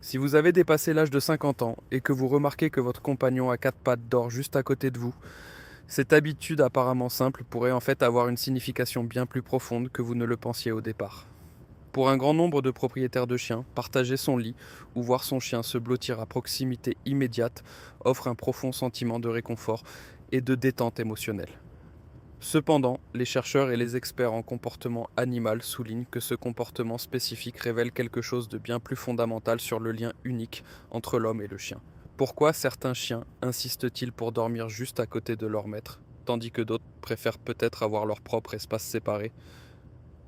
Si vous avez dépassé l'âge de 50 ans et que vous remarquez que votre compagnon à quatre pattes dort juste à côté de vous, cette habitude apparemment simple pourrait en fait avoir une signification bien plus profonde que vous ne le pensiez au départ. Pour un grand nombre de propriétaires de chiens, partager son lit ou voir son chien se blottir à proximité immédiate offre un profond sentiment de réconfort et de détente émotionnelle. Cependant, les chercheurs et les experts en comportement animal soulignent que ce comportement spécifique révèle quelque chose de bien plus fondamental sur le lien unique entre l'homme et le chien. Pourquoi certains chiens insistent-ils pour dormir juste à côté de leur maître, tandis que d'autres préfèrent peut-être avoir leur propre espace séparé?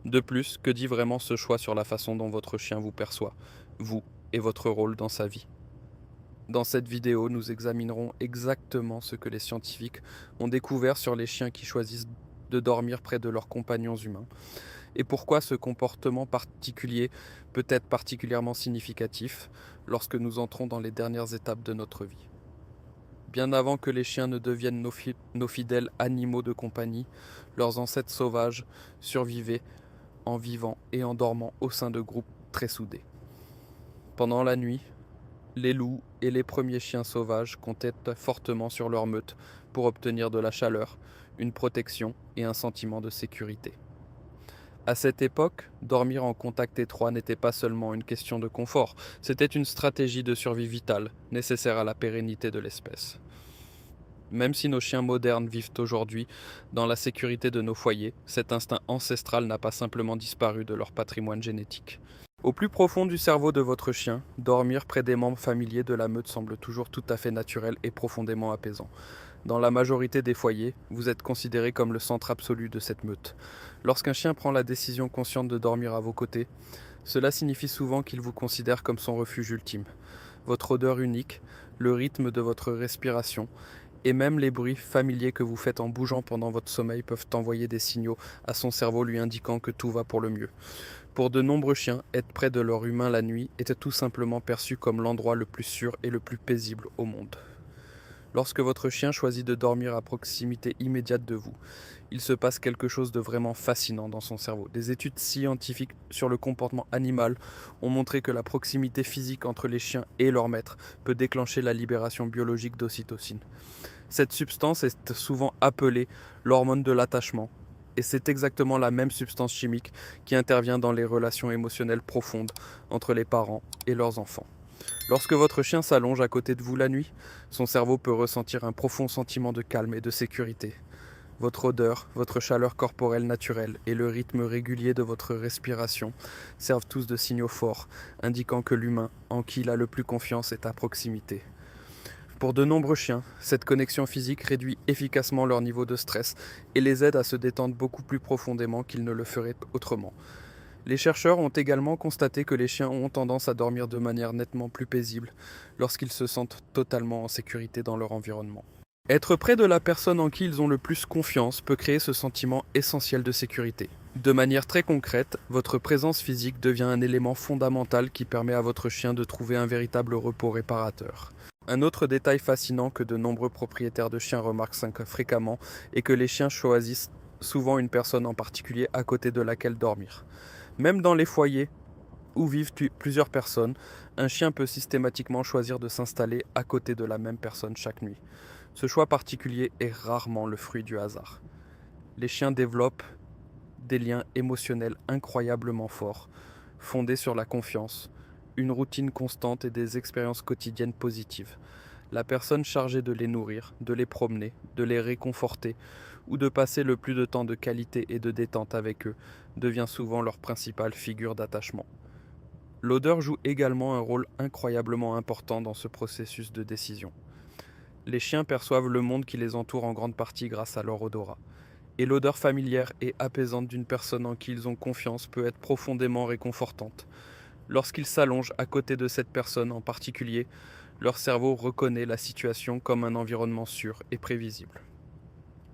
De plus, que dit vraiment ce choix sur la façon dont votre chien vous perçoit, vous et votre rôle dans sa vie? Dans cette vidéo, nous examinerons exactement ce que les scientifiques ont découvert sur les chiens qui choisissent de dormir près de leurs compagnons humains et pourquoi ce comportement particulier peut être particulièrement significatif lorsque nous entrons dans les dernières étapes de notre vie. Bien avant que les chiens ne deviennent nos fidèles animaux de compagnie, leurs ancêtres sauvages survivaient en vivant et en dormant au sein de groupes très soudés. Pendant la nuit, les loups et les premiers chiens sauvages comptaient fortement sur leur meute pour obtenir de la chaleur, une protection et un sentiment de sécurité. À cette époque, dormir en contact étroit n'était pas seulement une question de confort, c'était une stratégie de survie vitale, nécessaire à la pérennité de l'espèce. Même si nos chiens modernes vivent aujourd'hui dans la sécurité de nos foyers, cet instinct ancestral n'a pas simplement disparu de leur patrimoine génétique. Au plus profond du cerveau de votre chien, dormir près des membres familiers de la meute semble toujours tout à fait naturel et profondément apaisant. Dans la majorité des foyers, vous êtes considéré comme le centre absolu de cette meute. Lorsqu'un chien prend la décision consciente de dormir à vos côtés, cela signifie souvent qu'il vous considère comme son refuge ultime. Votre odeur unique, le rythme de votre respiration et même les bruits familiers que vous faites en bougeant pendant votre sommeil peuvent envoyer des signaux à son cerveau lui indiquant que tout va pour le mieux. Pour de nombreux chiens, être près de leur humain la nuit était tout simplement perçu comme l'endroit le plus sûr et le plus paisible au monde. Lorsque votre chien choisit de dormir à proximité immédiate de vous, il se passe quelque chose de vraiment fascinant dans son cerveau. Des études scientifiques sur le comportement animal ont montré que la proximité physique entre les chiens et leur maître peut déclencher la libération biologique d'ocytocine. Cette substance est souvent appelée l'hormone de l'attachement, et c'est exactement la même substance chimique qui intervient dans les relations émotionnelles profondes entre les parents et leurs enfants. Lorsque votre chien s'allonge à côté de vous la nuit, son cerveau peut ressentir un profond sentiment de calme et de sécurité. Votre odeur, votre chaleur corporelle naturelle et le rythme régulier de votre respiration servent tous de signaux forts, indiquant que l'humain, en qui il a le plus confiance, est à proximité. Pour de nombreux chiens, cette connexion physique réduit efficacement leur niveau de stress et les aide à se détendre beaucoup plus profondément qu'ils ne le feraient autrement. Les chercheurs ont également constaté que les chiens ont tendance à dormir de manière nettement plus paisible lorsqu'ils se sentent totalement en sécurité dans leur environnement. Être près de la personne en qui ils ont le plus confiance peut créer ce sentiment essentiel de sécurité. De manière très concrète, votre présence physique devient un élément fondamental qui permet à votre chien de trouver un véritable repos réparateur. Un autre détail fascinant que de nombreux propriétaires de chiens remarquent fréquemment est que les chiens choisissent souvent une personne en particulier à côté de laquelle dormir. Même dans les foyers où vivent plusieurs personnes, un chien peut systématiquement choisir de s'installer à côté de la même personne chaque nuit. Ce choix particulier est rarement le fruit du hasard. Les chiens développent des liens émotionnels incroyablement forts, fondés sur la confiance, une routine constante et des expériences quotidiennes positives. La personne chargée de les nourrir, de les promener, de les réconforter ou de passer le plus de temps de qualité et de détente avec eux devient souvent leur principale figure d'attachement. L'odeur joue également un rôle incroyablement important dans ce processus de décision. Les chiens perçoivent le monde qui les entoure en grande partie grâce à leur odorat. Et l'odeur familière et apaisante d'une personne en qui ils ont confiance peut être profondément réconfortante. Lorsqu'ils s'allongent à côté de cette personne en particulier, leur cerveau reconnaît la situation comme un environnement sûr et prévisible.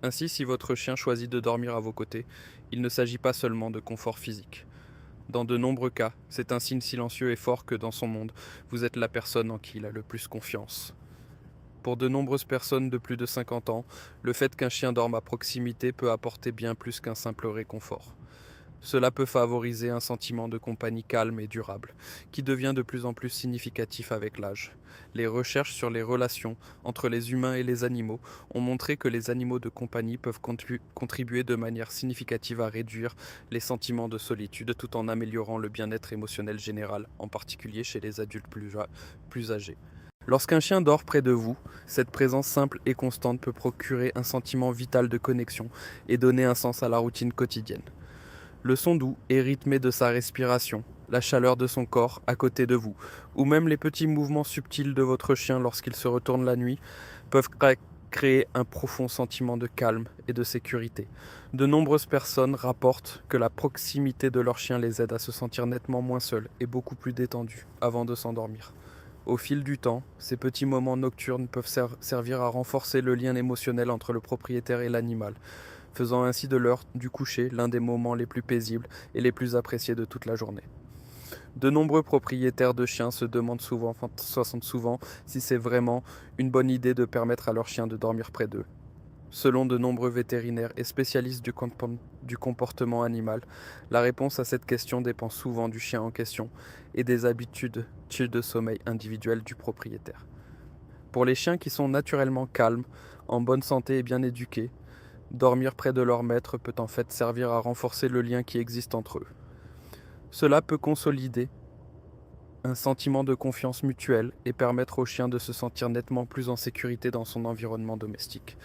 Ainsi, si votre chien choisit de dormir à vos côtés, il ne s'agit pas seulement de confort physique. Dans de nombreux cas, c'est un signe silencieux et fort que dans son monde, vous êtes la personne en qui il a le plus confiance. Pour de nombreuses personnes de plus de 50 ans, le fait qu'un chien dorme à proximité peut apporter bien plus qu'un simple réconfort. Cela peut favoriser un sentiment de compagnie calme et durable, qui devient de plus en plus significatif avec l'âge. Les recherches sur les relations entre les humains et les animaux ont montré que les animaux de compagnie peuvent contribuer de manière significative à réduire les sentiments de solitude tout en améliorant le bien-être émotionnel général, en particulier chez les adultes plus âgés. Lorsqu'un chien dort près de vous, cette présence simple et constante peut procurer un sentiment vital de connexion et donner un sens à la routine quotidienne. Le son doux et rythmé de sa respiration, la chaleur de son corps à côté de vous, ou même les petits mouvements subtils de votre chien lorsqu'il se retourne la nuit, peuvent créer un profond sentiment de calme et de sécurité. De nombreuses personnes rapportent que la proximité de leur chien les aide à se sentir nettement moins seuls et beaucoup plus détendus avant de s'endormir. Au fil du temps, ces petits moments nocturnes peuvent servir à renforcer le lien émotionnel entre le propriétaire et l'animal, faisant ainsi de l'heure du coucher l'un des moments les plus paisibles et les plus appréciés de toute la journée. De nombreux propriétaires de chiens se sentent souvent si c'est vraiment une bonne idée de permettre à leur chien de dormir près d'eux. Selon de nombreux vétérinaires et spécialistes du comportement animal, la réponse à cette question dépend souvent du chien en question et des habitudes de sommeil individuelles du propriétaire. Pour les chiens qui sont naturellement calmes, en bonne santé et bien éduqués, dormir près de leur maître peut en fait servir à renforcer le lien qui existe entre eux. Cela peut consolider un sentiment de confiance mutuelle et permettre au chien de se sentir nettement plus en sécurité dans son environnement domestique.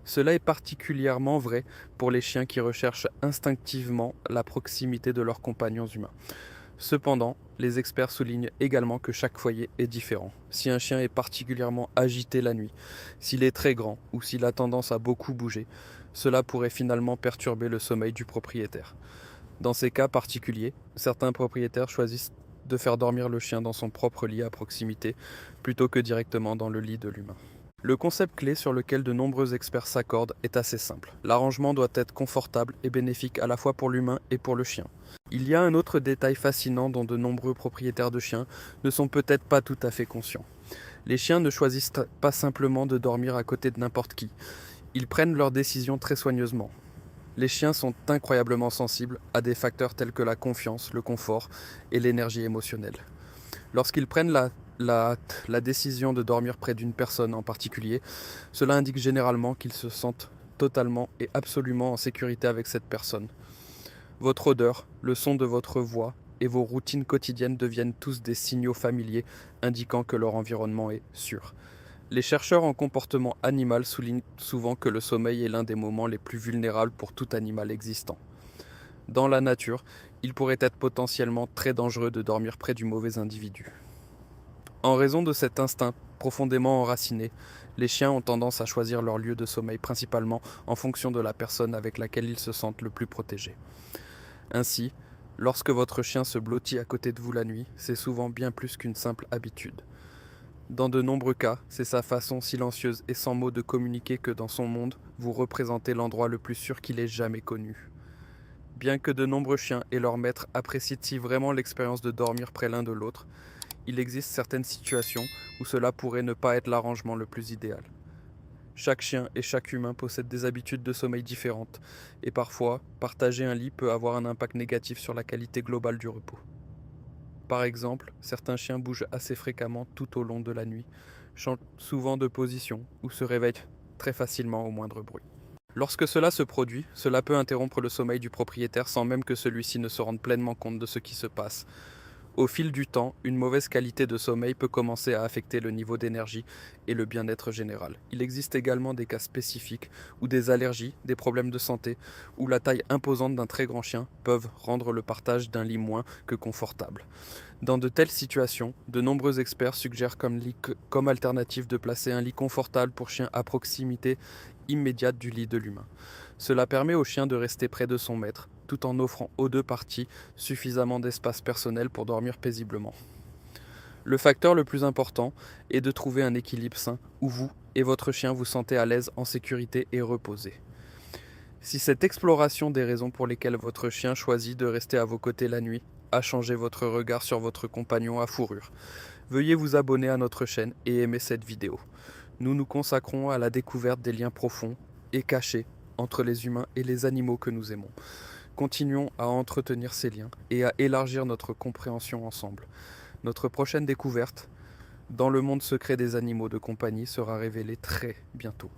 Cela est particulièrement vrai pour les chiens qui recherchent instinctivement la proximité de leurs compagnons humains. Cependant, les experts soulignent également que chaque foyer est différent. Si un chien est particulièrement agité la nuit, s'il est très grand ou s'il a tendance à beaucoup bouger, cela pourrait finalement perturber le sommeil du propriétaire. Dans ces cas particuliers, certains propriétaires choisissent de faire dormir le chien dans son propre lit à proximité, plutôt que directement dans le lit de l'humain. Le concept clé sur lequel de nombreux experts s'accordent est assez simple. L'arrangement doit être confortable et bénéfique à la fois pour l'humain et pour le chien. Il y a un autre détail fascinant dont de nombreux propriétaires de chiens ne sont peut-être pas tout à fait conscients. Les chiens ne choisissent pas simplement de dormir à côté de n'importe qui. Ils prennent leurs décisions très soigneusement. Les chiens sont incroyablement sensibles à des facteurs tels que la confiance, le confort et l'énergie émotionnelle. Lorsqu'ils prennent la décision de dormir près d'une personne en particulier, cela indique généralement qu'ils se sentent totalement et absolument en sécurité avec cette personne. Votre odeur, le son de votre voix et vos routines quotidiennes deviennent tous des signaux familiers indiquant que leur environnement est sûr. Les chercheurs en comportement animal soulignent souvent que le sommeil est l'un des moments les plus vulnérables pour tout animal existant. Dans la nature, il pourrait être potentiellement très dangereux de dormir près du mauvais individu. En raison de cet instinct profondément enraciné, les chiens ont tendance à choisir leur lieu de sommeil principalement en fonction de la personne avec laquelle ils se sentent le plus protégés. Ainsi, lorsque votre chien se blottit à côté de vous la nuit, c'est souvent bien plus qu'une simple habitude. Dans de nombreux cas, c'est sa façon silencieuse et sans mots de communiquer que dans son monde, vous représentez l'endroit le plus sûr qu'il ait jamais connu. Bien que de nombreux chiens et leurs maîtres apprécient si vraiment l'expérience de dormir près l'un de l'autre, il existe certaines situations où cela pourrait ne pas être l'arrangement le plus idéal. Chaque chien et chaque humain possèdent des habitudes de sommeil différentes, et parfois, partager un lit peut avoir un impact négatif sur la qualité globale du repos. Par exemple, certains chiens bougent assez fréquemment tout au long de la nuit, changent souvent de position ou se réveillent très facilement au moindre bruit. Lorsque cela se produit, cela peut interrompre le sommeil du propriétaire sans même que celui-ci ne se rende pleinement compte de ce qui se passe. Au fil du temps, une mauvaise qualité de sommeil peut commencer à affecter le niveau d'énergie et le bien-être général. Il existe également des cas spécifiques où des allergies, des problèmes de santé ou la taille imposante d'un très grand chien peuvent rendre le partage d'un lit moins que confortable. Dans de telles situations, de nombreux experts suggèrent comme alternative de placer un lit confortable pour chien à proximité immédiate du lit de l'humain. Cela permet au chien de rester près de son maître, tout en offrant aux deux parties suffisamment d'espace personnel pour dormir paisiblement. Le facteur le plus important est de trouver un équilibre sain où vous et votre chien vous sentez à l'aise, en sécurité et reposé. Si cette exploration des raisons pour lesquelles votre chien choisit de rester à vos côtés la nuit a changé votre regard sur votre compagnon à fourrure, veuillez vous abonner à notre chaîne et aimer cette vidéo. Nous nous consacrons à la découverte des liens profonds et cachés entre les humains et les animaux que nous aimons. Continuons à entretenir ces liens et à élargir notre compréhension ensemble. Notre prochaine découverte, dans le monde secret des animaux de compagnie, sera révélée très bientôt.